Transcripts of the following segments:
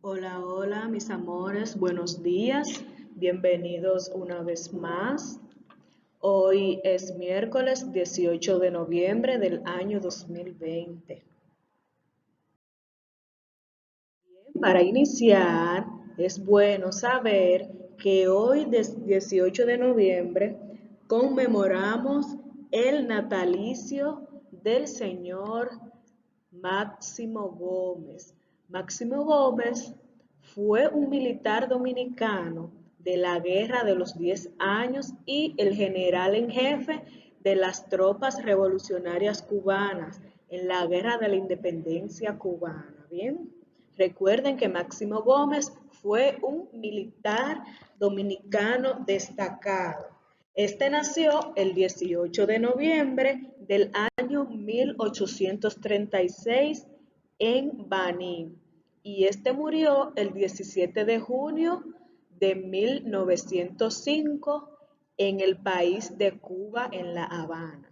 Hola, hola, mis amores, buenos días, bienvenidos una vez más. Hoy es miércoles 18 de noviembre del año 2020. Para iniciar, es bueno saber que hoy, 18 de noviembre, conmemoramos el natalicio del señor Máximo Gómez. Máximo Gómez fue un militar dominicano de la Guerra de los 10 años y el general en jefe de las tropas revolucionarias cubanas en la Guerra de la Independencia cubana. Bien, recuerden que Máximo Gómez fue un militar dominicano destacado. Este nació el 18 de noviembre del año 1836 en Baní y este murió el 17 de junio de 1905 en el país de Cuba, en La Habana.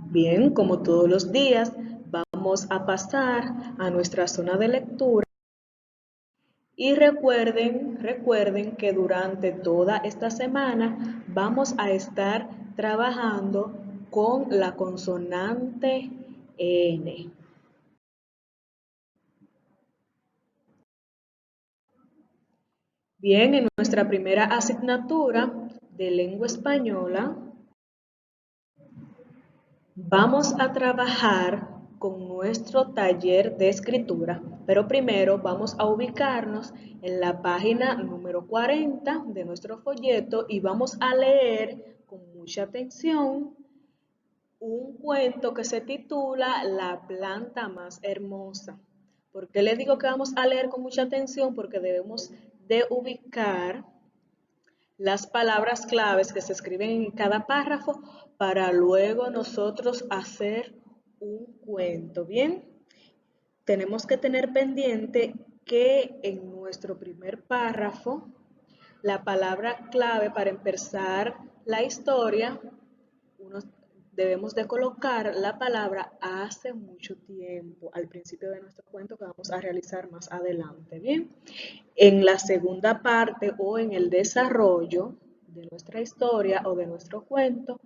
Bien, como todos los días, vamos a pasar a nuestra zona de lectura. Y recuerden que durante toda esta semana vamos a estar trabajando con la consonante N. Bien, en nuestra primera asignatura de lengua española vamos a trabajar con nuestro taller de escritura, pero primero vamos a ubicarnos en la página número 40 de nuestro folleto y vamos a leer con mucha atención un cuento que se titula La planta más hermosa. ¿Por qué les digo que vamos a leer con mucha atención? Porque debemos de ubicar las palabras claves que se escriben en cada párrafo para luego nosotros hacer un cuento. Bien, tenemos que tener pendiente que en nuestro primer párrafo, la palabra clave para empezar la historia, debemos de colocar la palabra hace mucho tiempo al principio de nuestro cuento que vamos a realizar más adelante. Bien, en la segunda parte o en el desarrollo de nuestra historia o de nuestro cuento,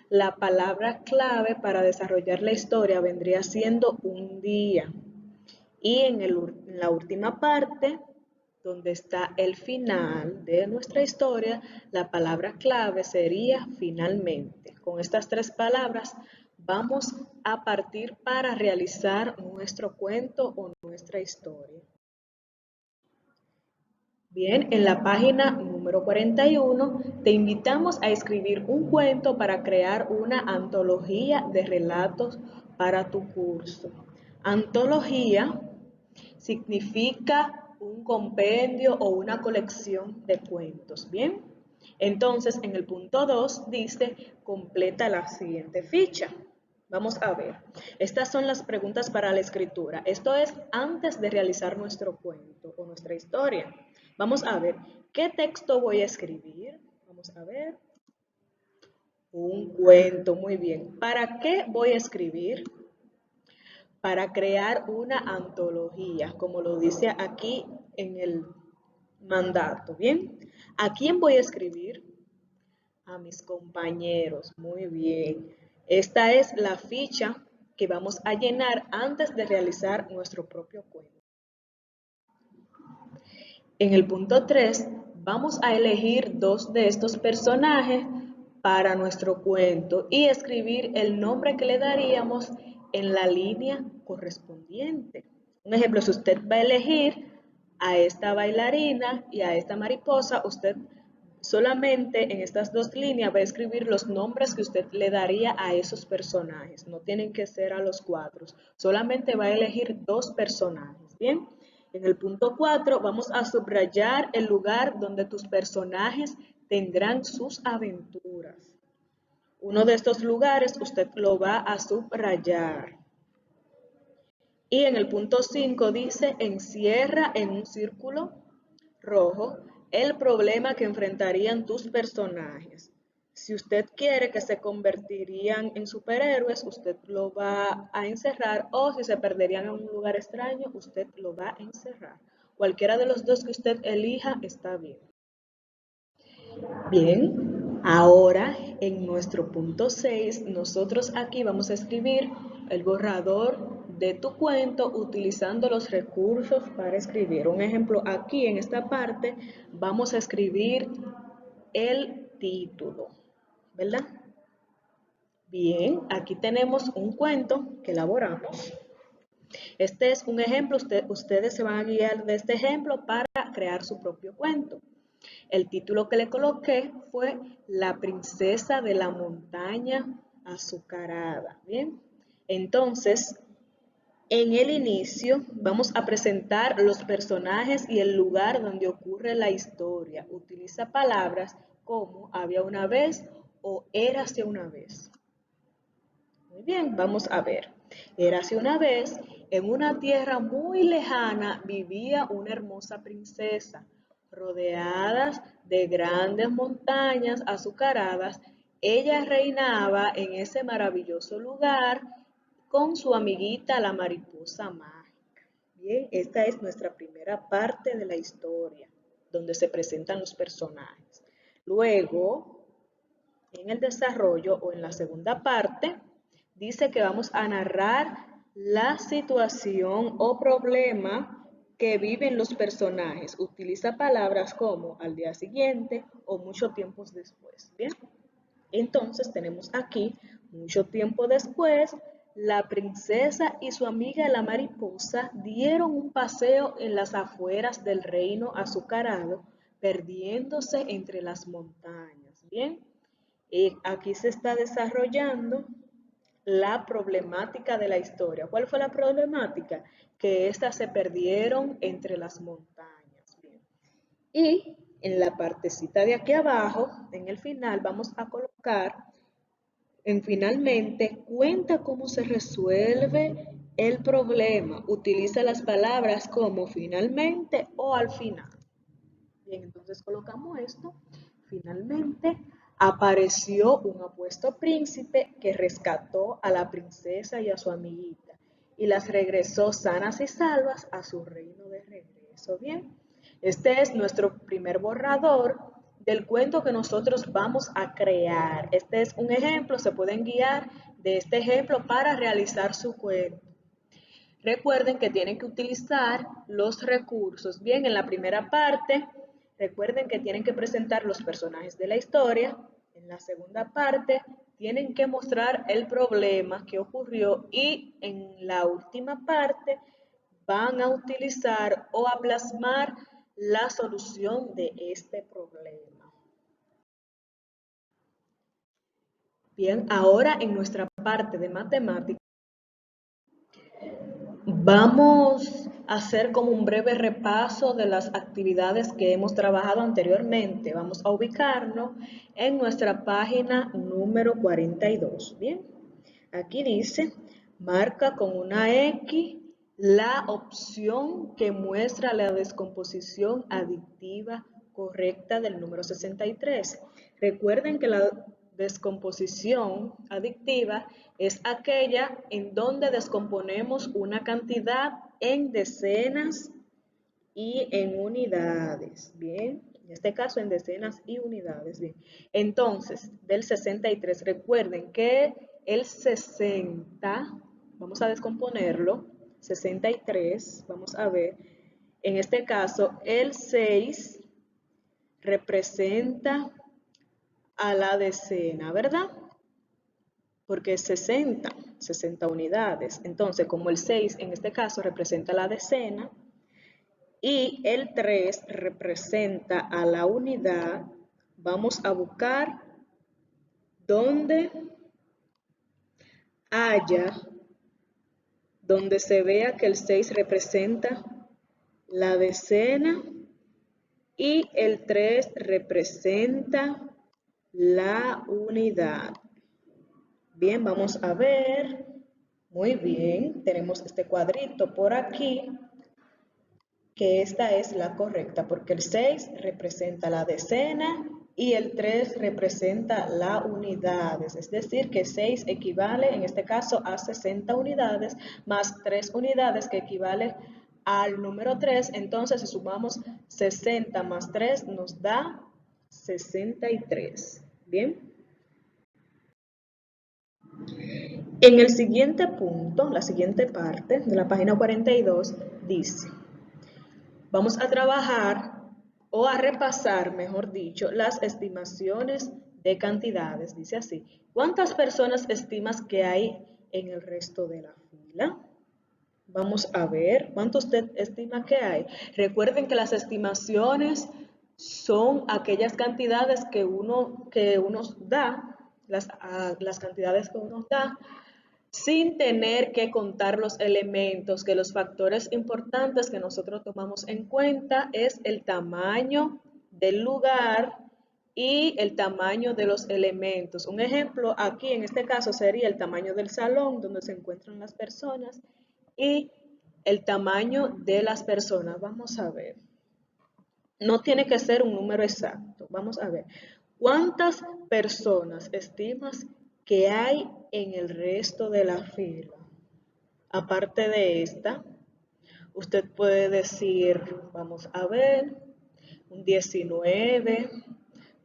la palabra clave para desarrollar la historia vendría siendo un día. Y en la última parte, donde está el final de nuestra historia, la palabra clave sería finalmente. Con estas tres palabras vamos a partir para realizar nuestro cuento o nuestra historia. Bien, en la página número 41 te invitamos a escribir un cuento para crear una antología de relatos para tu curso. Antología significa un compendio o una colección de cuentos. Bien, entonces en el punto 2 dice completa la siguiente ficha. Vamos a ver, estas son las preguntas para la escritura. Esto es antes de realizar nuestro cuento o nuestra historia. Vamos a ver, ¿qué texto voy a escribir? Vamos a ver. Un cuento, muy bien. ¿Para qué voy a escribir? Para crear una antología, como lo dice aquí en el mandato. Bien, ¿a quién voy a escribir? A mis compañeros. Muy bien. Esta es la ficha que vamos a llenar antes de realizar nuestro propio cuento. En el punto 3 vamos a elegir dos de estos personajes para nuestro cuento y escribir el nombre que le daríamos en la línea correspondiente. Un ejemplo, si usted va a elegir a esta bailarina y a esta mariposa, usted solamente en estas dos líneas va a escribir los nombres que usted le daría a esos personajes. No tienen que ser a los cuatro. Solamente va a elegir dos personajes. Bien. En el punto 4 vamos a subrayar el lugar donde tus personajes tendrán sus aventuras. Uno de estos lugares usted lo va a subrayar. Y en el punto 5 dice, encierra en un círculo rojo el problema que enfrentarían tus personajes. Si usted quiere que se convertirían en superhéroes, usted lo va a encerrar, o si se perderían en un lugar extraño, usted lo va a encerrar. Cualquiera de los dos que usted elija está bien. Bien, ahora en nuestro punto 6, nosotros aquí vamos a escribir el borrador de tu cuento utilizando los recursos para escribir. Un ejemplo, aquí en esta parte vamos a escribir el título, ¿verdad? Bien, aquí tenemos un cuento que elaboramos. Este es un ejemplo, ustedes se van a guiar de este ejemplo para crear su propio cuento. El título que le coloqué fue La princesa de la montaña azucarada. Bien, entonces en el inicio vamos a presentar los personajes y el lugar donde ocurre la historia. Utiliza palabras como había una vez o érase una vez. Muy bien, vamos a ver. Érase una vez, en una tierra muy lejana vivía una hermosa princesa, rodeadas de grandes montañas azucaradas. Ella reinaba en ese maravilloso lugar con su amiguita la mariposa mágica. Bien, esta es nuestra primera parte de la historia, donde se presentan los personajes. Luego, en el desarrollo o en la segunda parte, dice que vamos a narrar la situación o problema que viven los personajes. Utiliza palabras como al día siguiente o mucho tiempo después. Bien, entonces tenemos aquí, mucho tiempo después, la princesa y su amiga la mariposa dieron un paseo en las afueras del reino azucarado, perdiéndose entre las montañas. Bien, aquí se está desarrollando la problemática de la historia. ¿Cuál fue la problemática? Que éstas se perdieron entre las montañas. Bien. Y en la partecita de aquí abajo, en el final, vamos a colocar en finalmente, cuenta cómo se resuelve el problema. Utiliza las palabras como finalmente o al final. Bien, entonces colocamos esto. Finalmente, apareció un apuesto príncipe que rescató a la princesa y a su amiguita y las regresó sanas y salvas a su reino de regreso. Bien, este es nuestro primer borrador del cuento que nosotros vamos a crear. Este es un ejemplo, se pueden guiar de este ejemplo para realizar su cuento. Recuerden que tienen que utilizar los recursos. Bien, en la primera parte, recuerden que tienen que presentar los personajes de la historia. En la segunda parte, tienen que mostrar el problema que ocurrió. Y en la última parte, van a utilizar o a plasmar la solución de este problema. Bien, ahora en nuestra parte de matemáticas, vamos a hacer como un breve repaso de las actividades que hemos trabajado anteriormente. Vamos a ubicarnos en nuestra página número 42. Bien, aquí dice, marca con una X la opción que muestra la descomposición adictiva correcta del número 63. Recuerden que la descomposición adictiva es aquella en donde descomponemos una cantidad en decenas y en unidades. Bien, en este caso en decenas y unidades. Bien, entonces del 63, recuerden que el 60, vamos a descomponerlo, 63, vamos a ver, en este caso el 6 representa a la decena, ¿verdad? Porque es 60 unidades. Entonces, como el 6 en este caso representa la decena y el 3 representa a la unidad, vamos a buscar donde donde se vea que el 6 representa la decena y el 3 representa la unidad. Bien, vamos a ver. Muy bien, tenemos este cuadrito por aquí, que esta es la correcta, porque el 6 representa la decena y el 3 representa las unidades, es decir, que 6 equivale en este caso a 60 unidades, más 3 unidades que equivale al número 3, entonces si sumamos 60 más 3 nos da 63. Bien. En el siguiente punto, la siguiente parte de la página 42 dice, vamos a trabajar o a repasar, mejor dicho, las estimaciones de cantidades. Dice así, ¿cuántas personas estimas que hay en el resto de la fila? Vamos a ver, ¿cuánto usted estima que hay? Recuerden que las estimaciones son aquellas cantidades que uno da, las cantidades que uno da, sin tener que contar los elementos, que los factores importantes que nosotros tomamos en cuenta es el tamaño del lugar y el tamaño de los elementos. Un ejemplo aquí en este caso sería el tamaño del salón donde se encuentran las personas y el tamaño de las personas. Vamos a ver. No tiene que ser un número exacto. Vamos a ver. ¿Cuántas personas estimas que hay en el resto de la fila? Aparte de esta, usted puede decir, vamos a ver, un 19,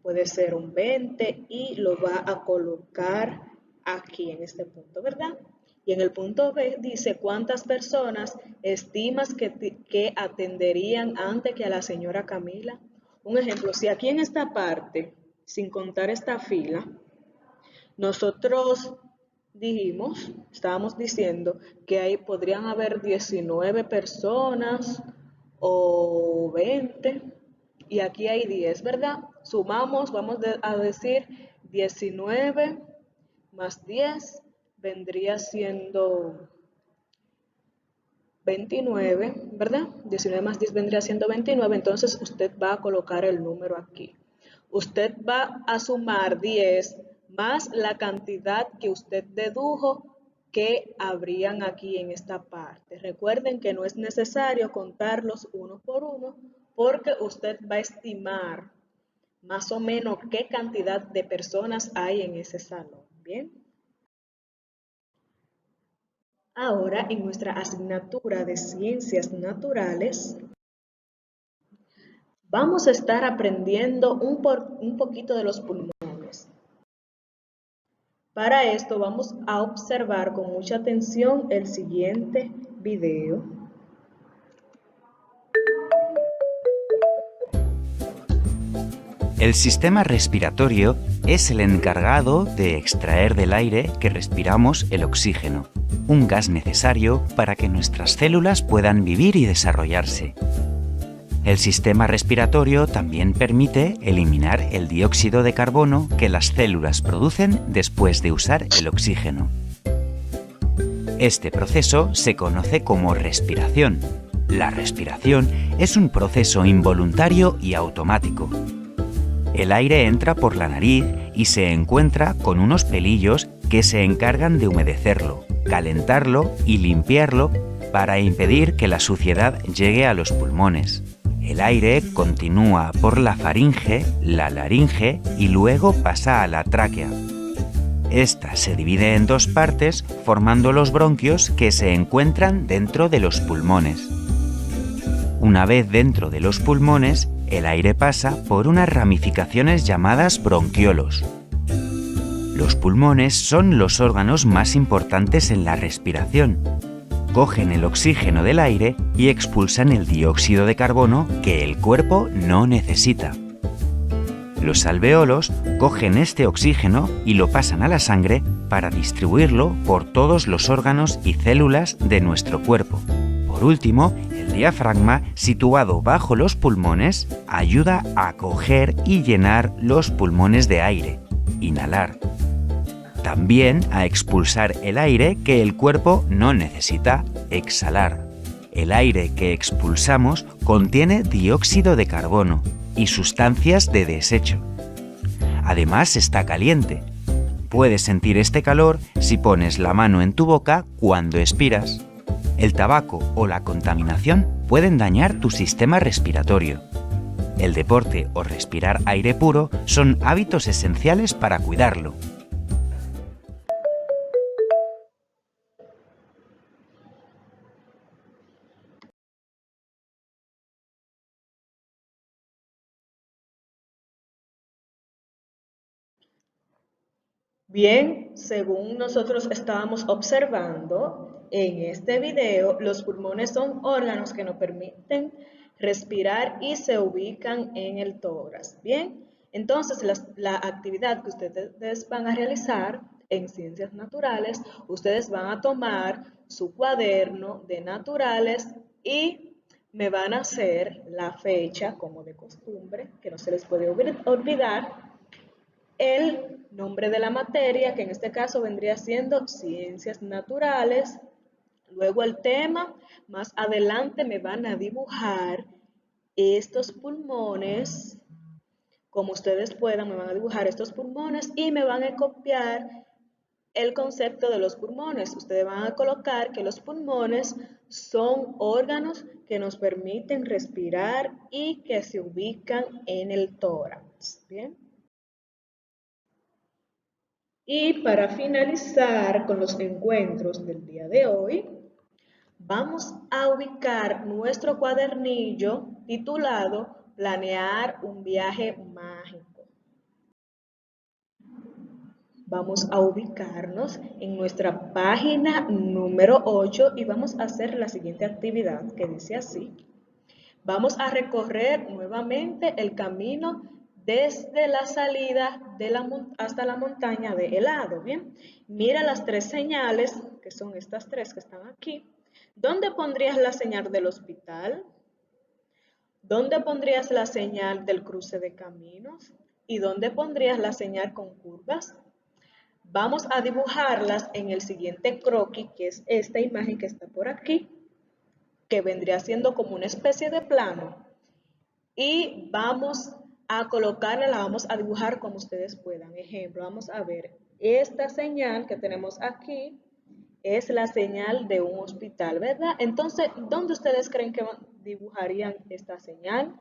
puede ser un 20 y lo va a colocar aquí en este punto, ¿verdad? Y en el punto B dice, ¿cuántas personas estimas que atenderían antes que a la señora Camila? Un ejemplo, si aquí en esta parte, sin contar esta fila, nosotros estábamos diciendo que ahí podrían haber 19 personas o 20 y aquí hay 10, ¿verdad? Sumamos, vamos a decir 19 más 10 vendría siendo 29, ¿verdad? 19 más 10 vendría siendo 29, entonces usted va a colocar el número aquí. Usted va a sumar 10 más la cantidad que usted dedujo que habrían aquí en esta parte. Recuerden que no es necesario contarlos uno por uno porque usted va a estimar más o menos qué cantidad de personas hay en ese salón. ¿Bien? Ahora, en nuestra asignatura de Ciencias Naturales, vamos a estar aprendiendo un poquito de los pulmones. Para esto vamos a observar con mucha atención el siguiente video. El sistema respiratorio es el encargado de extraer del aire que respiramos el oxígeno, un gas necesario para que nuestras células puedan vivir y desarrollarse. El sistema respiratorio también permite eliminar el dióxido de carbono que las células producen después de usar el oxígeno. Este proceso se conoce como respiración. La respiración es un proceso involuntario y automático. El aire entra por la nariz y se encuentra con unos pelillos que se encargan de humedecerlo, calentarlo y limpiarlo para impedir que la suciedad llegue a los pulmones. El aire continúa por la faringe, la laringe y luego pasa a la tráquea. Esta se divide en dos partes formando los bronquios que se encuentran dentro de los pulmones. Una vez dentro de los pulmones, el aire pasa por unas ramificaciones llamadas bronquiolos. Los pulmones son los órganos más importantes en la respiración. Cogen el oxígeno del aire y expulsan el dióxido de carbono que el cuerpo no necesita. Los alvéolos cogen este oxígeno y lo pasan a la sangre para distribuirlo por todos los órganos y células de nuestro cuerpo. Por último, el diafragma, situado bajo los pulmones, ayuda a coger y llenar los pulmones de aire, inhalar. También a expulsar el aire que el cuerpo no necesita, exhalar. El aire que expulsamos contiene dióxido de carbono y sustancias de desecho. Además está caliente. Puedes sentir este calor si pones la mano en tu boca cuando expiras. El tabaco o la contaminación pueden dañar tu sistema respiratorio. El deporte o respirar aire puro son hábitos esenciales para cuidarlo. Bien, según nosotros estábamos observando en este video, los pulmones son órganos que nos permiten respirar y se ubican en el tórax. Bien, entonces la actividad que ustedes van a realizar en ciencias naturales, ustedes van a tomar su cuaderno de naturales y me van a hacer la fecha, como de costumbre, que no se les puede olvidar, el nombre de la materia, que en este caso vendría siendo ciencias naturales, luego el tema, más adelante me van a dibujar estos pulmones, como ustedes puedan, me van a dibujar estos pulmones y me van a copiar el concepto de los pulmones. Ustedes van a colocar que los pulmones son órganos que nos permiten respirar y que se ubican en el tórax. ¿Bien? Y para finalizar con los encuentros del día de hoy, vamos a ubicar nuestro cuadernillo titulado Planear un viaje mágico. Vamos a ubicarnos en nuestra página número 8 y vamos a hacer la siguiente actividad que dice así. Vamos a recorrer nuevamente el camino desde la salida hasta la montaña de helado, ¿bien? Mira las tres señales, que son estas tres que están aquí. ¿Dónde pondrías la señal del hospital? ¿Dónde pondrías la señal del cruce de caminos? ¿Y dónde pondrías la señal con curvas? Vamos a dibujarlas en el siguiente croquis, que es esta imagen que está por aquí, que vendría siendo como una especie de plano. Y vamos a colocarla, la vamos a dibujar como ustedes puedan. Ejemplo, vamos a ver, esta señal que tenemos aquí es la señal de un hospital, ¿verdad? Entonces, ¿dónde ustedes creen que dibujarían esta señal?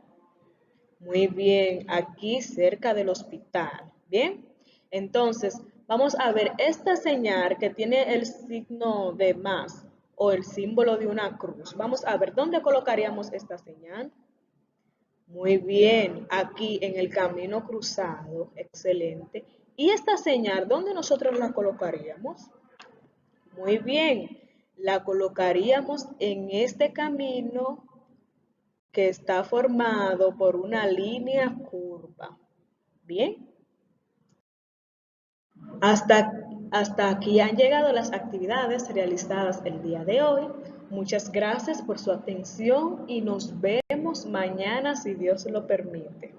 Muy bien, aquí cerca del hospital, ¿bien? Entonces, vamos a ver esta señal que tiene el signo de más o el símbolo de una cruz. Vamos a ver, ¿dónde colocaríamos esta señal? Muy bien, aquí en el camino cruzado, excelente. ¿Y esta señal, dónde nosotros la colocaríamos? Muy bien, la colocaríamos en este camino que está formado por una línea curva. Bien, hasta aquí han llegado las actividades realizadas el día de hoy. Muchas gracias por su atención y nos vemos mañana si Dios lo permite.